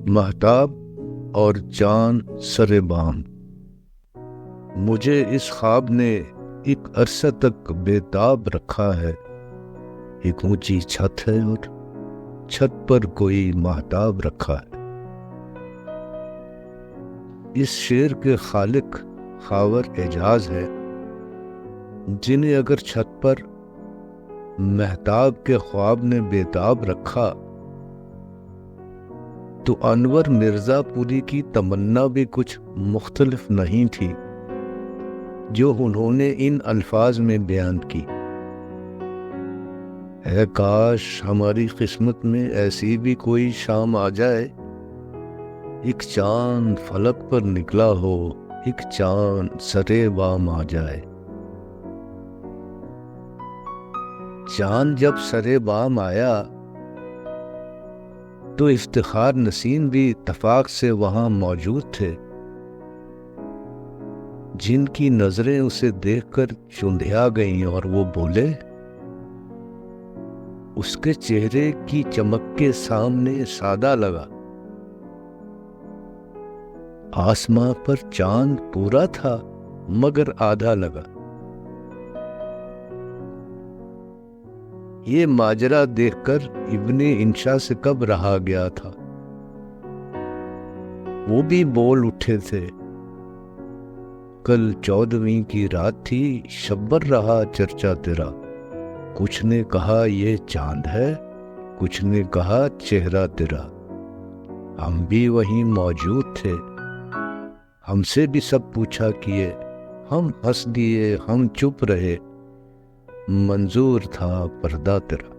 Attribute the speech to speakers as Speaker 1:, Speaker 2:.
Speaker 1: مہتاب اور چاند سر بام۔ مجھے اس خواب نے ایک عرصہ تک بےتاب رکھا ہے۔ ایک اونچی چھت ہے اور چھت پر کوئی مہتاب رکھا ہے۔ اس شعر کے خالق خاور اعجاز ہے، جنہیں اگر چھت پر مہتاب کے خواب نے بےتاب رکھا تو انور مرزا پوری کی تمنا بھی کچھ مختلف نہیں تھی جو انہوں نے ان الفاظ میں بیان کی۔ اے کاش ہماری قسمت میں ایسی بھی کوئی شام آ جائے، ایک چاند فلک پر نکلا ہو، ایک چاند سرے بام آ جائے۔ چاند جب سرے بام آیا تو افتخار نسیم بھی اتفاق سے وہاں موجود تھے، جن کی نظریں اسے دیکھ کر چندھیا گئیں اور وہ بولے۔ اس کے چہرے کی چمک کے سامنے سادہ لگا۔ آسماں پر چاند پورا تھا مگر آدھا لگا۔ یہ ماجرا دیکھ کر ابن انشا سے کب رہا گیا تھا، وہ بھی بول اٹھے تھے۔ کل 14ویں کی رات تھی، شبر رہا چرچا تیرا۔ کچھ نے کہا یہ چاند ہے، کچھ نے کہا چہرہ تیرا۔ ہم بھی وہیں موجود تھے، ہم سے بھی سب پوچھا کیے، ہم ہنس دیے، ہم چپ رہے، منظور تھا پردہ تیرا۔